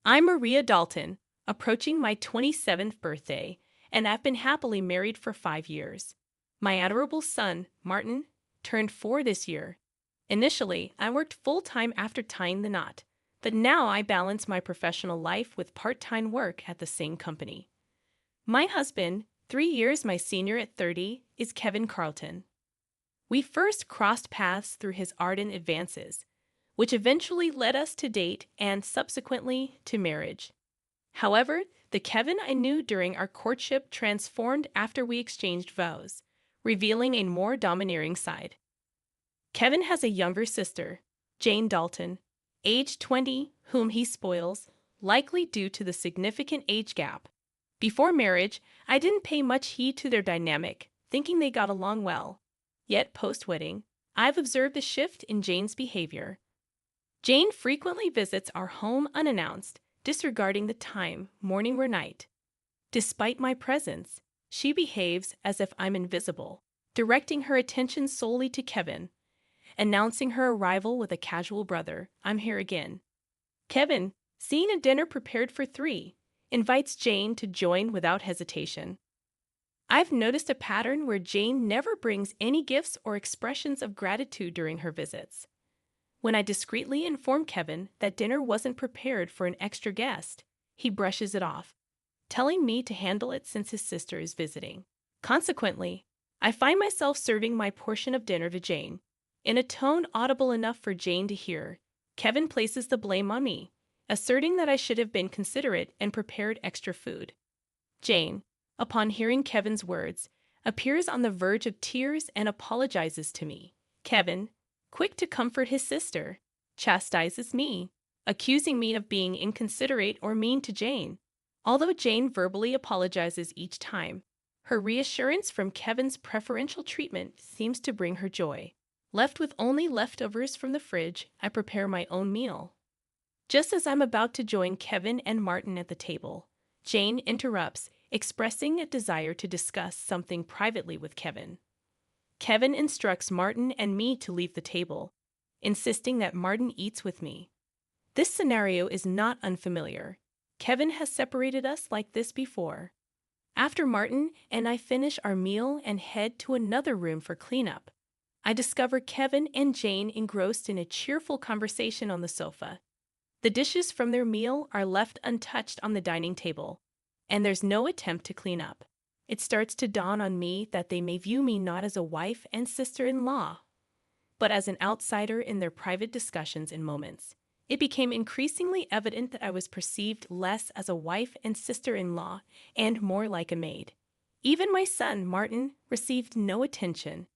I'm Maria Dalton, approaching my 27th birthday, and I've been happily married for 5 years. My adorable son, Martin, turned 4 this year. Initially, I worked full-time after tying the knot, but now I balance my professional life with part-time work at the same company. My husband, 3 years my senior at 30, is Kevin Carlton. We first crossed paths through his ardent advances, which eventually led us to date and subsequently to marriage. However, the Kevin I knew during our courtship transformed after we exchanged vows, revealing a more domineering side. Kevin has a younger sister, Jane Dalton, age 20, whom he spoils, likely due to the significant age gap. Before marriage, I didn't pay much heed to their dynamic, thinking they got along well. Yet post-wedding, I've observed a shift in Jane's behavior. Jane frequently visits our home unannounced, disregarding the time, morning or night. Despite my presence, she behaves as if I'm invisible, directing her attention solely to Kevin, announcing her arrival with a casual brother, "I'm here again." Kevin, seeing a dinner prepared for 3, invites Jane to join without hesitation. I've noticed a pattern where Jane never brings any gifts or expressions of gratitude during her visits. When I discreetly inform Kevin that dinner wasn't prepared for an extra guest, he brushes it off, telling me to handle it since his sister is visiting. Consequently, I find myself serving my portion of dinner to Jane. In a tone audible enough for Jane to hear, Kevin places the blame on me, asserting that I should have been considerate and prepared extra food. Jane, upon hearing Kevin's words, appears on the verge of tears and apologizes to me. Kevin, quick to comfort his sister, chastises me, accusing me of being inconsiderate or mean to Jane. Although Jane verbally apologizes each time, her reassurance from Kevin's preferential treatment seems to bring her joy. Left with only leftovers from the fridge, I prepare my own meal. Just as I'm about to join Kevin and Martin at the table, Jane interrupts, expressing a desire to discuss something privately with Kevin. Kevin instructs Martin and me to leave the table, insisting that Martin eats with me. This scenario is not unfamiliar. Kevin has separated us like this before. After Martin and I finish our meal and head to another room for cleanup, I discover Kevin and Jane engrossed in a cheerful conversation on the sofa. The dishes from their meal are left untouched on the dining table, and there's no attempt to clean up. It starts to dawn on me that they may view me not as a wife and sister-in-law, but as an outsider in their private discussions and moments. It became increasingly evident that I was perceived less as a wife and sister-in-law and more like a maid. Even my son, Martin, received no attention.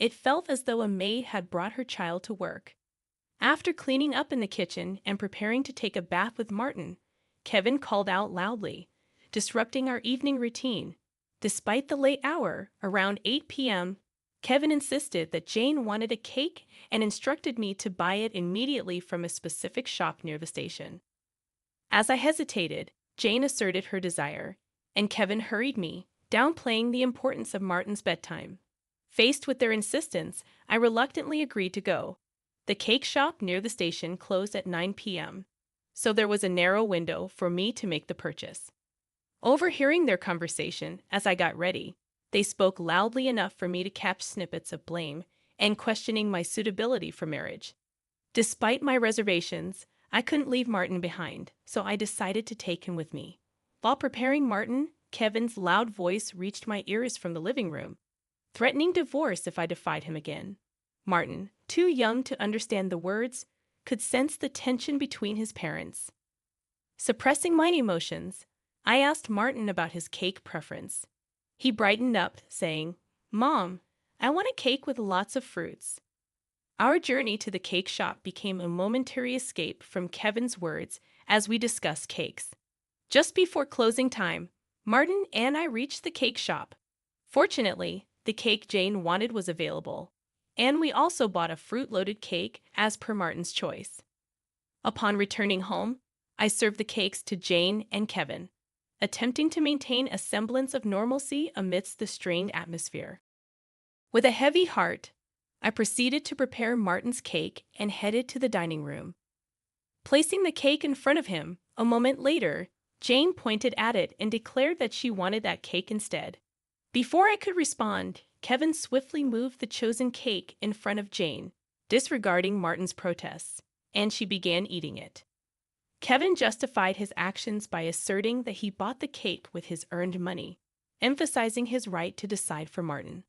It felt as though a maid had brought her child to work. After cleaning up in the kitchen and preparing to take a bath with Martin, Kevin called out loudly, disrupting our evening routine. Despite the late hour, around 8 p.m., Kevin insisted that Jane wanted a cake and instructed me to buy it immediately from a specific shop near the station. As I hesitated, Jane asserted her desire, and Kevin hurried me, downplaying the importance of Martin's bedtime. Faced with their insistence, I reluctantly agreed to go. The cake shop near the station closed at 9 p.m., so there was a narrow window for me to make the purchase. Overhearing their conversation as I got ready, they spoke loudly enough for me to catch snippets of blame and questioning my suitability for marriage. Despite my reservations, I couldn't leave Martin behind, so I decided to take him with me. While preparing Martin, Kevin's loud voice reached my ears from the living room, threatening divorce if I defied him again. Martin, too young to understand the words, could sense the tension between his parents. Suppressing my emotions, I asked Martin about his cake preference. He brightened up, saying, "Mom, I want a cake with lots of fruits." Our journey to the cake shop became a momentary escape from Kevin's words as we discussed cakes. Just before closing time, Martin and I reached the cake shop. Fortunately, the cake Jane wanted was available, and we also bought a fruit-loaded cake as per Martin's choice. Upon returning home, I served the cakes to Jane and Kevin, attempting to maintain a semblance of normalcy amidst the strained atmosphere. With a heavy heart, I proceeded to prepare Martin's cake and headed to the dining room. Placing the cake in front of him, a moment later, Jane pointed at it and declared that she wanted that cake instead. Before I could respond, Kevin swiftly moved the chosen cake in front of Jane, disregarding Martin's protests, and she began eating it. Kevin justified his actions by asserting that he bought the cake with his earned money, emphasizing his right to decide for Martin.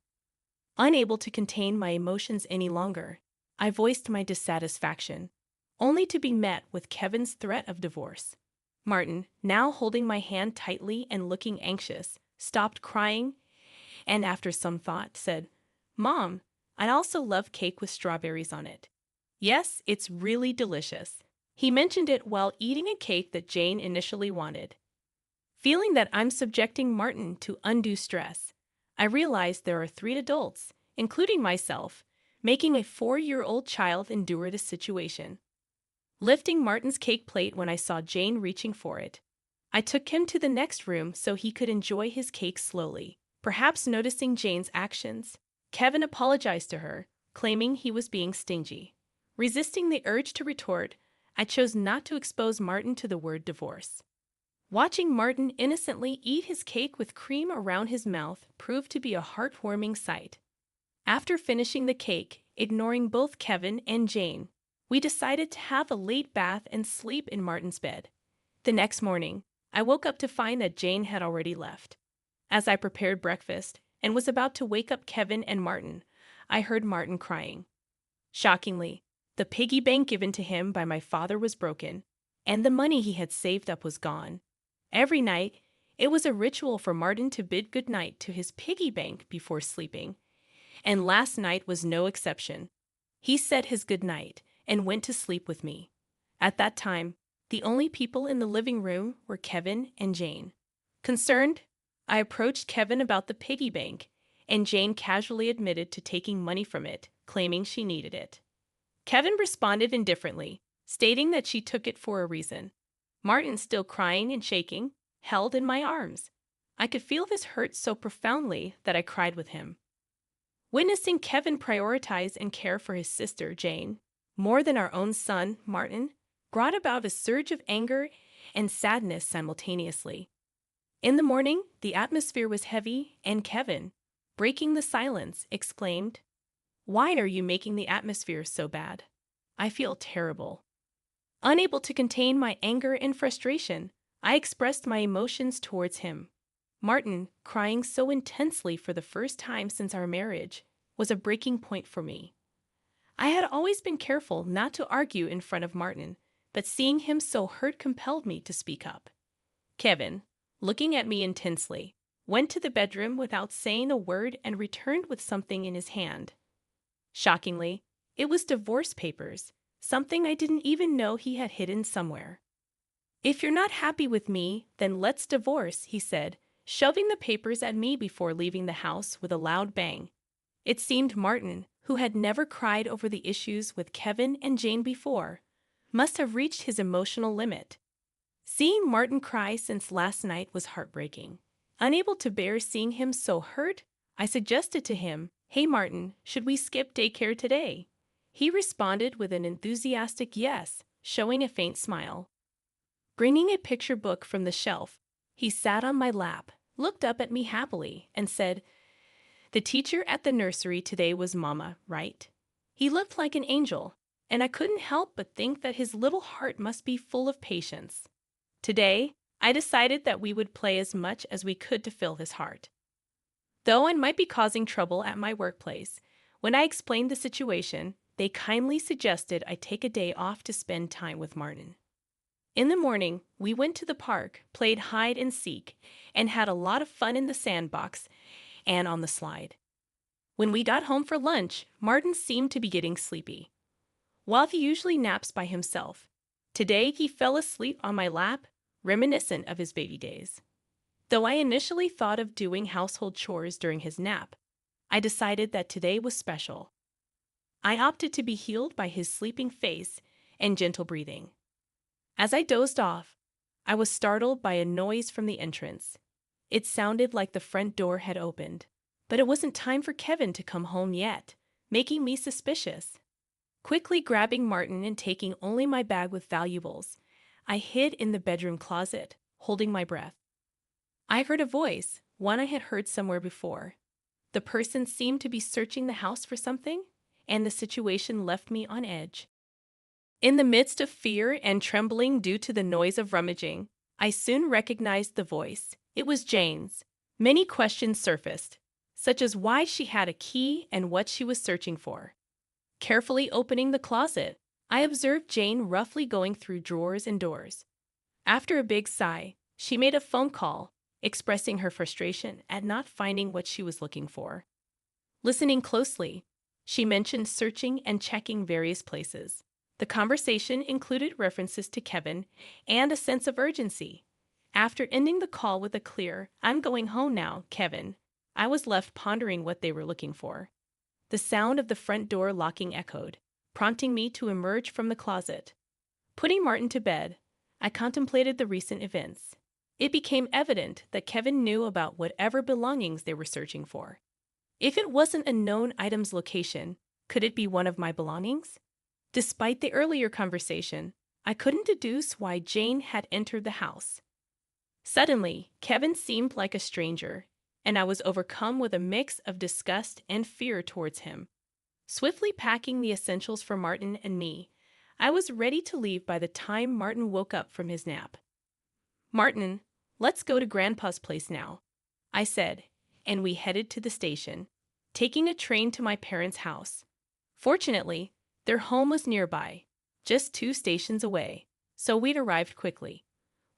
Unable to contain my emotions any longer, I voiced my dissatisfaction, only to be met with Kevin's threat of divorce. Martin, now holding my hand tightly and looking anxious, stopped crying and after some thought said, "Mom, I also love cake with strawberries on it. Yes, it's really delicious." He mentioned it while eating a cake that Jane initially wanted. Feeling that I'm subjecting Martin to undue stress, I realized there are 3 adults, including myself, making a 4-year-old child endure this situation. Lifting Martin's cake plate when I saw Jane reaching for it, I took him to the next room so he could enjoy his cake slowly. Perhaps noticing Jane's actions, Kevin apologized to her, claiming he was being stingy. Resisting the urge to retort, I chose not to expose Martin to the word divorce. Watching Martin innocently eat his cake with cream around his mouth proved to be a heartwarming sight. After finishing the cake, ignoring both Kevin and Jane, we decided to have a late bath and sleep in Martin's bed. The next morning, I woke up to find that Jane had already left. As I prepared breakfast and was about to wake up Kevin and Martin, I heard Martin crying. Shockingly, the piggy bank given to him by my father was broken, and the money he had saved up was gone. Every night, it was a ritual for Martin to bid goodnight to his piggy bank before sleeping, and last night was no exception. He said his goodnight and went to sleep with me. At that time, the only people in the living room were Kevin and Jane. Concerned, I approached Kevin about the piggy bank, and Jane casually admitted to taking money from it, claiming she needed it. Kevin responded indifferently, stating that she took it for a reason. Martin, still crying and shaking, held in my arms. I could feel this hurt so profoundly that I cried with him. Witnessing Kevin prioritize and care for his sister, Jane, more than our own son, Martin, brought about a surge of anger and sadness simultaneously. In the morning, the atmosphere was heavy, and Kevin, breaking the silence, exclaimed, "Why are you making the atmosphere so bad? I feel terrible." Unable to contain my anger and frustration, I expressed my emotions towards him. Martin, crying so intensely for the first time since our marriage, was a breaking point for me. I had always been careful not to argue in front of Martin, but seeing him so hurt compelled me to speak up. Kevin, looking at me intensely, went to the bedroom without saying a word and returned with something in his hand. Shockingly, it was divorce papers, something I didn't even know he had hidden somewhere. "If you're not happy with me, then let's divorce," he said, shoving the papers at me before leaving the house with a loud bang. It seemed Martin, who had never cried over the issues with Kevin and Jane before, must have reached his emotional limit. Seeing Martin cry since last night was heartbreaking. Unable to bear seeing him so hurt, I suggested to him, "Hey Martin, should we skip daycare today?" He responded with an enthusiastic yes, showing a faint smile. Bringing a picture book from the shelf, he sat on my lap, looked up at me happily, and said, "The teacher at the nursery today was Mama, right?" He looked like an angel, and I couldn't help but think that his little heart must be full of patience. Today, I decided that we would play as much as we could to fill his heart. Though I might be causing trouble at my workplace, when I explained the situation, they kindly suggested I take a day off to spend time with Martin. In the morning, we went to the park, played hide and seek, and had a lot of fun in the sandbox and on the slide. When we got home for lunch, Martin seemed to be getting sleepy. While he usually naps by himself, today he fell asleep on my lap, reminiscent of his baby days. Though I initially thought of doing household chores during his nap, I decided that today was special. I opted to be healed by his sleeping face and gentle breathing. As I dozed off, I was startled by a noise from the entrance. It sounded like the front door had opened, but it wasn't time for Kevin to come home yet, making me suspicious. Quickly grabbing Martin and taking only my bag with valuables, I hid in the bedroom closet, holding my breath. I heard a voice, one I had heard somewhere before. The person seemed to be searching the house for something, and the situation left me on edge. In the midst of fear and trembling due to the noise of rummaging, I soon recognized the voice. It was Jane's. Many questions surfaced, such as why she had a key and what she was searching for. Carefully opening the closet, I observed Jane roughly going through drawers and doors. After a big sigh, she made a phone call, expressing her frustration at not finding what she was looking for. Listening closely, she mentioned searching and checking various places. The conversation included references to Kevin and a sense of urgency. After ending the call with a clear, "I'm going home now, Kevin," I was left pondering what they were looking for. The sound of the front door locking echoed, prompting me to emerge from the closet. Putting Martin to bed, I contemplated the recent events. It became evident that Kevin knew about whatever belongings they were searching for. If it wasn't a known item's location, could it be one of my belongings? Despite the earlier conversation, I couldn't deduce why Jane had entered the house. Suddenly, Kevin seemed like a stranger, and I was overcome with a mix of disgust and fear towards him. Swiftly packing the essentials for Martin and me, I was ready to leave by the time Martin woke up from his nap. "Martin, let's go to Grandpa's place now," I said, and we headed to the station, taking a train to my parents' house. Fortunately, their home was nearby, just 2 stations away, so we'd arrived quickly.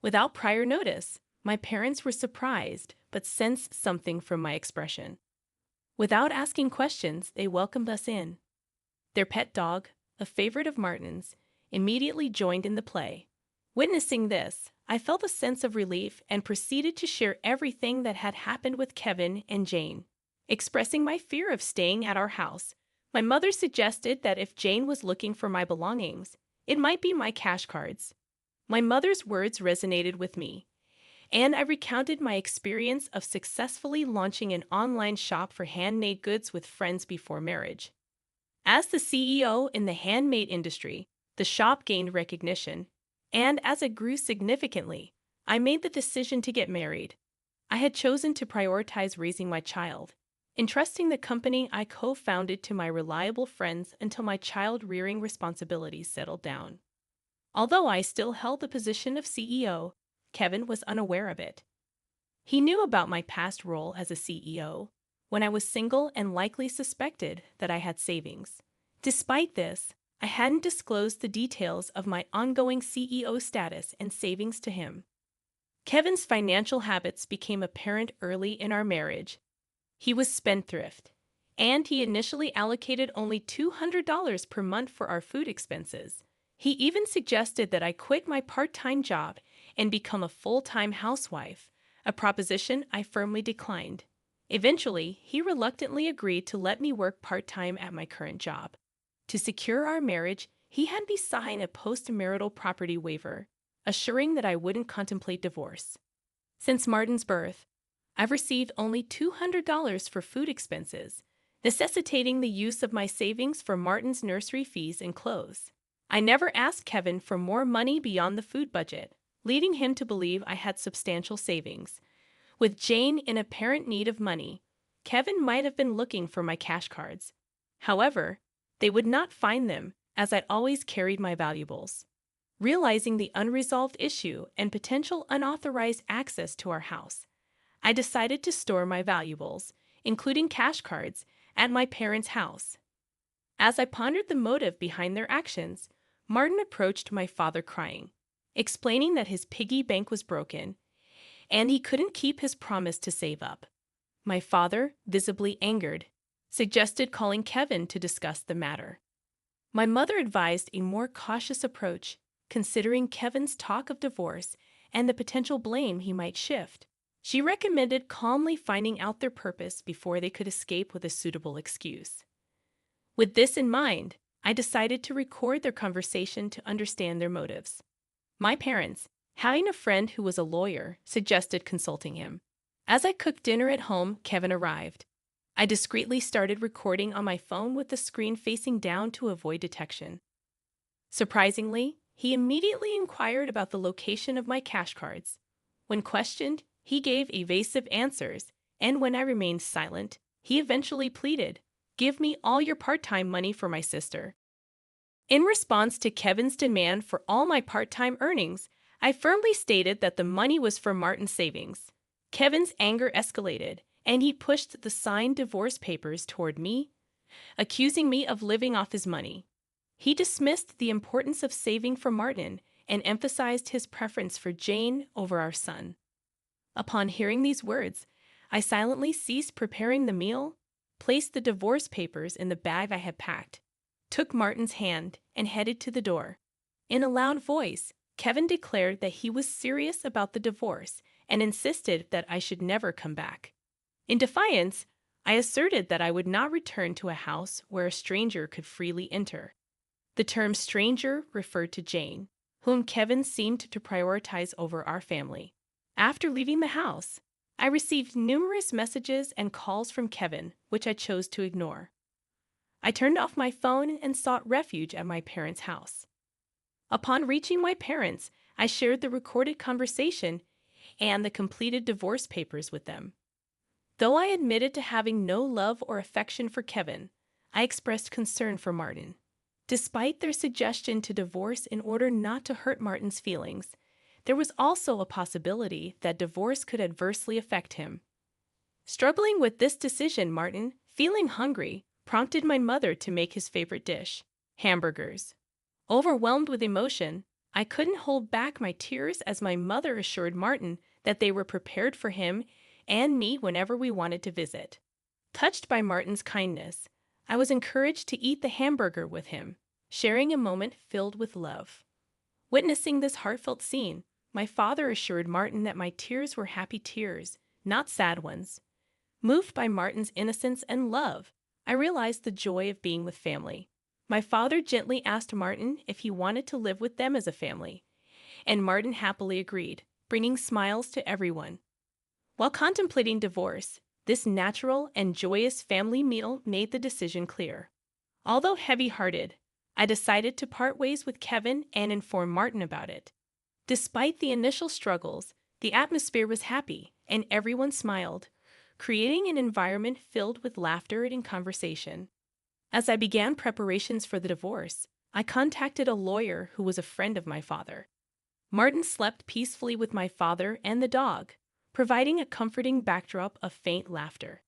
Without prior notice, my parents were surprised but sensed something from my expression. Without asking questions, they welcomed us in. Their pet dog, a favorite of Martin's, immediately joined in the play. Witnessing this, I felt a sense of relief and proceeded to share everything that had happened with Kevin and Jane. Expressing my fear of staying at our house, my mother suggested that if Jane was looking for my belongings, it might be my cash cards. My mother's words resonated with me, and I recounted my experience of successfully launching an online shop for handmade goods with friends before marriage. As the CEO in the handmade industry, the shop gained recognition, and as it grew significantly, I made the decision to get married. I had chosen to prioritize raising my child, entrusting the company I co-founded to my reliable friends until my child-rearing responsibilities settled down. Although I still held the position of CEO, Kevin was unaware of it. He knew about my past role as a CEO, when I was single and likely suspected that I had savings. Despite this, I hadn't disclosed the details of my ongoing CEO status and savings to him. Kevin's financial habits became apparent early in our marriage. He was spendthrift, and he initially allocated only $200 per month for our food expenses. He even suggested that I quit my part-time job and become a full-time housewife, a proposition I firmly declined. Eventually, he reluctantly agreed to let me work part-time at my current job. To secure our marriage, he had me sign a post-marital property waiver, assuring that I wouldn't contemplate divorce. Since Martin's birth, I've received only $200 for food expenses, necessitating the use of my savings for Martin's nursery fees and clothes. I never asked Kevin for more money beyond the food budget, leading him to believe I had substantial savings. With Jane in apparent need of money, Kevin might have been looking for my cash cards. However, they would not find them, as I'd always carried my valuables. Realizing the unresolved issue and potential unauthorized access to our house, I decided to store my valuables, including cash cards, at my parents' house. As I pondered the motive behind their actions, Martin approached my father crying, explaining that his piggy bank was broken and he couldn't keep his promise to save up. My father, visibly angered, suggested calling Kevin to discuss the matter. My mother advised a more cautious approach, considering Kevin's talk of divorce and the potential blame he might shift. She recommended calmly finding out their purpose before they could escape with a suitable excuse. With this in mind, I decided to record their conversation to understand their motives. My parents, having a friend who was a lawyer, suggested consulting him. As I cooked dinner at home, Kevin arrived. I discreetly started recording on my phone with the screen facing down to avoid detection. Surprisingly, he immediately inquired about the location of my cash cards. When questioned, he gave evasive answers, and when I remained silent, he eventually pleaded, "Give me all your part-time money for my sister." In response to Kevin's demand for all my part-time earnings, I firmly stated that the money was for Martin's savings. Kevin's anger escalated, and he pushed the signed divorce papers toward me, accusing me of living off his money. He dismissed the importance of saving for Martin and emphasized his preference for Jane over our son. Upon hearing these words, I silently ceased preparing the meal, placed the divorce papers in the bag I had packed, took Martin's hand, and headed to the door. In a loud voice, Kevin declared that he was serious about the divorce and insisted that I should never come back. In defiance, I asserted that I would not return to a house where a stranger could freely enter. The term stranger referred to Jane, whom Kevin seemed to prioritize over our family. After leaving the house, I received numerous messages and calls from Kevin, which I chose to ignore. I turned off my phone and sought refuge at my parents' house. Upon reaching my parents, I shared the recorded conversation and the completed divorce papers with them. Though I admitted to having no love or affection for Kevin, I expressed concern for Martin. Despite their suggestion to divorce in order not to hurt Martin's feelings, there was also a possibility that divorce could adversely affect him. Struggling with this decision, Martin, feeling hungry, prompted my mother to make his favorite dish, hamburgers. Overwhelmed with emotion, I couldn't hold back my tears as my mother assured Martin that they were prepared for him and me whenever we wanted to visit. Touched by Martin's kindness, I was encouraged to eat the hamburger with him, sharing a moment filled with love. Witnessing this heartfelt scene, my father assured Martin that my tears were happy tears, not sad ones. Moved by Martin's innocence and love, I realized the joy of being with family. My father gently asked Martin if he wanted to live with them as a family, and Martin happily agreed, bringing smiles to everyone. While contemplating divorce, this natural and joyous family meal made the decision clear. Although heavy-hearted, I decided to part ways with Kevin and inform Martin about it. Despite the initial struggles, the atmosphere was happy and everyone smiled, creating an environment filled with laughter and conversation. As I began preparations for the divorce, I contacted a lawyer who was a friend of my father. Martin slept peacefully with my father and the dog, providing a comforting backdrop of faint laughter.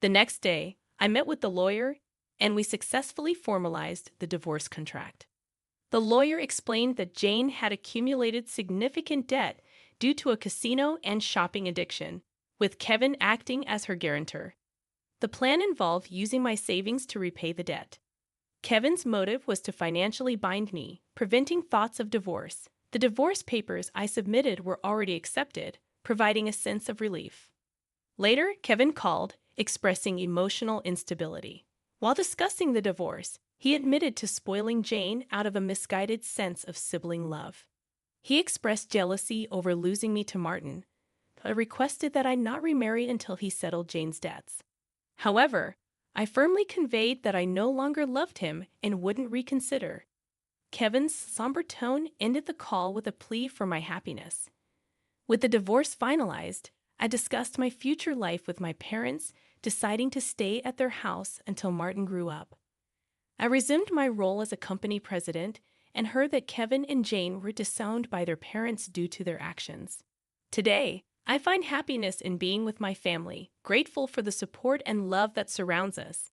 The next day, I met with the lawyer, and we successfully formalized the divorce contract. The lawyer explained that Jane had accumulated significant debt due to a casino and shopping addiction, with Kevin acting as her guarantor. The plan involved using my savings to repay the debt. Kevin's motive was to financially bind me, preventing thoughts of divorce. The divorce papers I submitted were already accepted, providing a sense of relief. Later, Kevin called, expressing emotional instability. While discussing the divorce, he admitted to spoiling Jane out of a misguided sense of sibling love. He expressed jealousy over losing me to Martin, but requested that I not remarry until he settled Jane's debts. However, I firmly conveyed that I no longer loved him and wouldn't reconsider. Kevin's somber tone ended the call with a plea for my happiness. With the divorce finalized, I discussed my future life with my parents, deciding to stay at their house until Martin grew up. I resumed my role as a company president and heard that Kevin and Jane were disowned by their parents due to their actions. Today, I find happiness in being with my family, grateful for the support and love that surrounds us,